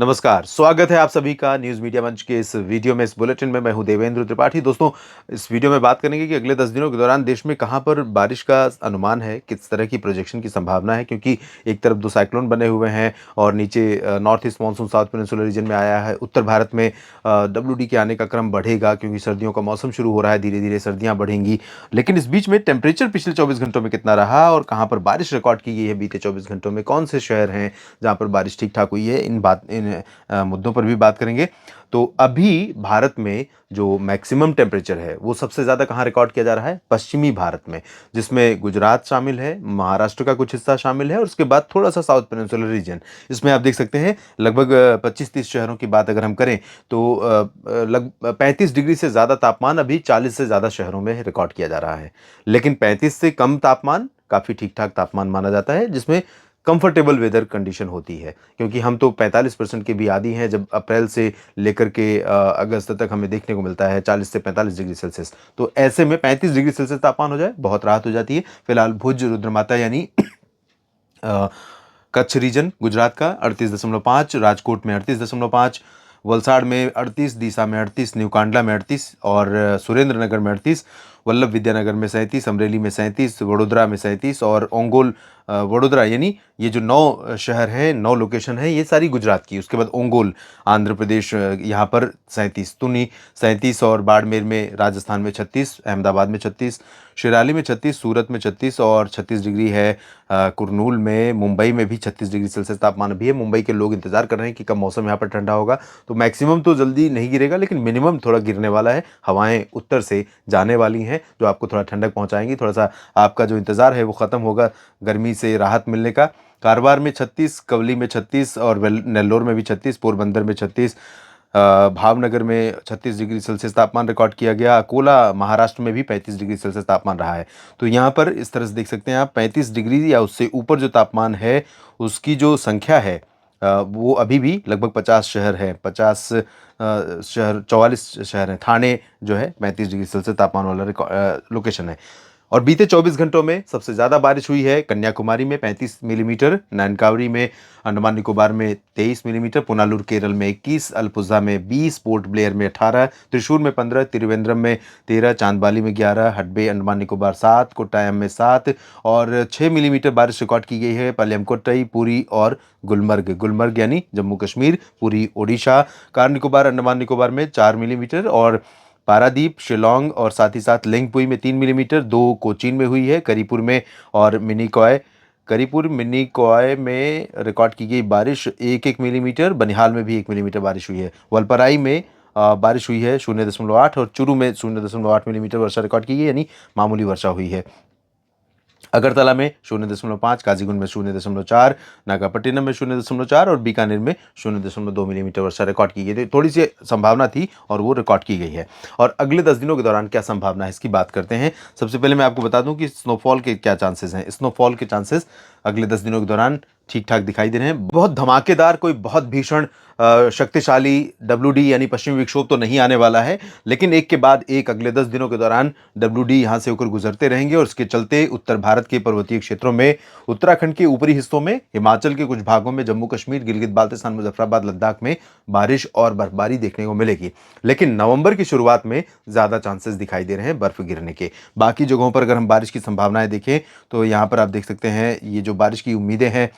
नमस्कार, स्वागत है आप सभी का न्यूज़ मीडिया मंच के इस वीडियो में, इस बुलेटिन में। मैं हूं देवेंद्र त्रिपाठी। दोस्तों, इस वीडियो में बात करेंगे कि अगले 10 दिनों के दौरान देश में कहां पर बारिश का अनुमान है, किस तरह की प्रोजेक्शन की संभावना है, क्योंकि एक तरफ 2 साइक्लोन बने हुए हैं और नीचे north east monsoon south peninsular reason में आया है। उत्तर भारत में डब्ल्यूडी के आने का क्रम बढ़ेगा क्योंकि सर्दियों का मौसम शुरू हो रहा है, धीरे-धीरे सर्दियाँ बढ़ेंगी। लेकिन इस बीच में टेम्परेचर पिछले 24 घंटों में कितना रहा और कहाँ पर बारिश रिकॉर्ड की गई है बीते 24 घंटों में, कौन से शहर हैं जहाँ पर बारिश ठीक-ठाक हुई है, इन मुद्दों पर भी बात करेंगे। तो अभी भारत में जो मैक्सिमम टेम्परेचर है वो सबसे ज़्यादा कहाँ रिकॉर्ड किया जा रहा है? पश्चिमी भारत में, जिसमें गुजरात शामिल है, महाराष्ट्र का कुछ हिस्सा शामिल है और उसके बाद थोड़ा-सा साउथ पेनिनसुलर रीजन। इसमें आप देख सकते हैं लगभग 25-30 शहरों की बात अगर हम करें तो 35 डिग्री से ज़्यादा तापमान अभी 40 से ज़्यादा शहरों में रिकॉर्ड किया जा रहा है। लेकिन 35 से कम तापमान काफ़ी ठीक-ठाक तापमान माना जाता है, जिसमें कंफर्टेबल वेदर कंडीशन होती है, क्योंकि हम तो 45% के भी आदी हैं। जब अप्रैल से लेकर के अगस्त तक हमें देखने को मिलता है 40 से 45 डिग्री सेल्सियस। तो ऐसे में 35 डिग्री सेल्सियस तापमान हो जाए बहुत राहत हो जाती है। फिलहाल भुज रुद्रमाता यानी अ, कच्छ रीजन गुजरात का 38.5, राजकोट में 38.5, वलसाड़ में 38, दीसा में 38, न्यू कांडला में 38 और सुरेंद्रनगर में 38, वल्लभ विद्यानगर में 37, अमरेली में 37, वडोदरा में 37 और ओंगोल वडोदरा यानी ये जो 9 शहर हैं, 9 लोकेशन है, ये सारी गुजरात की। उसके बाद ओंगोल आंध्र प्रदेश, यहाँ पर 37, तुनी 37 और बाड़मेर में राजस्थान में 36, अहमदाबाद में 36, शिराली में 36, सूरत में 36 और 36 डिग्री है कुरनूल में। मुंबई में भी 36 डिग्री सेल्सियस तापमान भी है। मुंबई के लोग इंतजार कर रहे हैं कि कब मौसम यहाँ पर ठंडा होगा। तो मैक्सिमम तो जल्दी नहीं गिरेगा, लेकिन मिनिमम थोड़ा गिरने वाला है। हवाएं उत्तर से जाने वाली हैं जो आपको थोड़ा ठंडक पहुंचाएंगी। थोड़ा सा आपका जो इंतजार है वो खत्म होगा गर्मी से राहत मिलने का। कारवार में 36, कवली में 36 और नेल्लोर में भी 36, पोरबंदर में 36, भावनगर में 36 डिग्री सेल्सियस तापमान रिकॉर्ड किया गया। अकोला महाराष्ट्र में भी 35 डिग्री सेल्सियस तापमान रहा है। तो यहाँ पर इस तरह से देख सकते हैं आप 35 डिग्री या उससे ऊपर जो तापमान है उसकी जो संख्या है वो अभी भी लगभग 50 शहर हैं। 50 शहर, 44 शहर हैं। ठाणे जो है 35 डिग्री सेल्सियस तापमान वाला लोकेशन है। और बीते 24 घंटों में सबसे ज़्यादा बारिश हुई है कन्याकुमारी में 35 मिलीमीटर, नानकावरी में, अंडमान निकोबार में 23 मिलीमीटर, पुनालुर केरल में 21, अल्पुज़ा में 20, पोर्ट ब्लेयर में 18, त्रिशूर में 15, तिरुवनंतपुरम में 13, चांदबाली में 11, हडबे अंडमान निकोबार 7, कोट्टायम में 7 और 6 मिलीमीटर बारिश रिकॉर्ड की गई है पलेमकोट्टई, पुरी और गुलमर्ग। गुलमर्ग यानी जम्मू कश्मीर, पुरी ओडिशा। कार निकोबार अंडमान निकोबार में 4 मिलीमीटर और पारादीप, शिलोंग और साथ ही साथ लिंगपुई में 3 मिलीमीटर, 2 कोचीन में हुई है, करीपुर में और करीपुर मिनीकॉय में रिकॉर्ड की गई बारिश 1-1 मिलीमीटर, बनिहाल में भी 1 मिलीमीटर बारिश हुई है। वलपराई में बारिश हुई है 0.8 और चुरू में 0.8 मिलीमीटर वर्षा रिकॉर्ड की गई, यानी मामूली वर्षा हुई है। अगरतला में 0.5, काजीगुंड में 0.4, नागापट्टिनम में 0.4 और बीकानेर में 0.2 मिलीमीटर वर्षा रिकॉर्ड की गई। तो थोड़ी सी संभावना थी और वो रिकॉर्ड की गई है। और अगले 10 दिनों के दौरान क्या संभावना है इसकी बात करते हैं। सबसे पहले मैं आपको बता दूं कि स्नोफॉल के क्या चांसेस हैं। स्नोफॉल के चांसेस अगले 10 दिनों के दौरान ठीक ठाक दिखाई दे रहे हैं। बहुत धमाकेदार, कोई बहुत भीषण शक्तिशाली डब्ल्यूडी यानी पश्चिमी विक्षोभ तो नहीं आने वाला है, लेकिन एक के बाद एक अगले 10 दिनों के दौरान डब्ल्यूडी यहां से होकर गुजरते रहेंगे और इसके चलते उत्तर भारत के पर्वतीय क्षेत्रों में, उत्तराखंड के ऊपरी हिस्सों में, हिमाचल के कुछ भागों में, जम्मू कश्मीर, गिलगित बाल्टिस्तान, मुजफ्फराबाद, लद्दाख में बारिश और बर्फबारी देखने को मिलेगी। लेकिन नवंबर की शुरुआत में ज्यादा चांसेस दिखाई दे रहे हैं बर्फ गिरने के। बाकी जगहों पर अगर हम बारिश की संभावनाएं देखें तो यहां पर आप देख सकते हैं ये जो बारिश की उम्मीदें हैं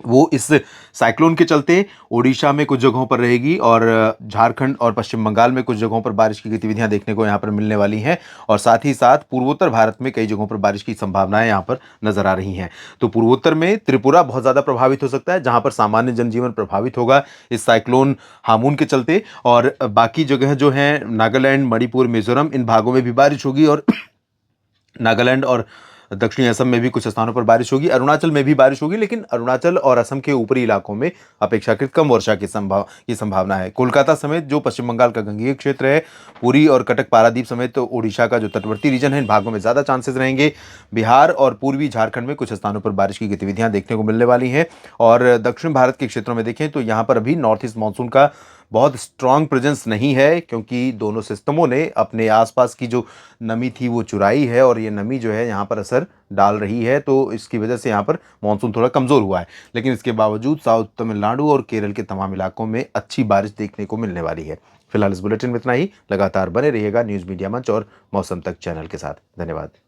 वो इस साइक्लोन के चलते ओडिशा में कुछ जगहों पर रहेगी और झारखंड और पश्चिम बंगाल में कुछ जगहों पर बारिश की गतिविधियां देखने को यहां पर मिलने वाली हैं और साथ ही साथ पूर्वोत्तर भारत में कई जगहों पर बारिश की संभावनाएं यहां पर नजर आ रही हैं। तो पूर्वोत्तर में त्रिपुरा बहुत ज्यादा प्रभावित हो सकता है, जहां पर सामान्य जनजीवन प्रभावित होगा इस साइक्लोन हामून के चलते। और बाकी जगह जो है नागालैंड, मणिपुर, मिजोरम, इन भागों में भी बारिश होगी और नागालैंड और दक्षिणी असम में भी कुछ स्थानों पर बारिश होगी। अरुणाचल में भी बारिश होगी, लेकिन अरुणाचल और असम के ऊपरी इलाकों में अपेक्षाकृत कम वर्षा की संभावना है। कोलकाता समेत जो पश्चिम बंगाल का गंगेय क्षेत्र है, पुरी और कटक पारादीप समेत तो ओडिशा का जो तटवर्ती रीजन है, इन भागों में ज्यादा चांसेस रहेंगे। बिहार और पूर्वी झारखंड में कुछ स्थानों पर बारिश की गतिविधियां देखने को मिलने वाली हैं। और दक्षिण भारत के क्षेत्रों में देखें तो यहां पर अभी नॉर्थ ईस्ट मानसून का बहुत स्ट्रांग प्रेजेंस नहीं है, क्योंकि दोनों सिस्टमों ने अपने आसपास की जो नमी थी वो चुराई है और ये नमी जो है यहाँ पर असर असर डाल रही है, तो इसकी वजह से यहाँ पर मानसून थोड़ा कमज़ोर हुआ है। लेकिन इसके बावजूद साउथ तमिलनाडु और केरल के तमाम इलाकों में अच्छी बारिश देखने को मिलने वाली है। फिलहाल इस बुलेटिन में इतना ही। लगातार बने रहिएगा न्यूज़ मीडिया मंच और मौसम तक चैनल के साथ। धन्यवाद।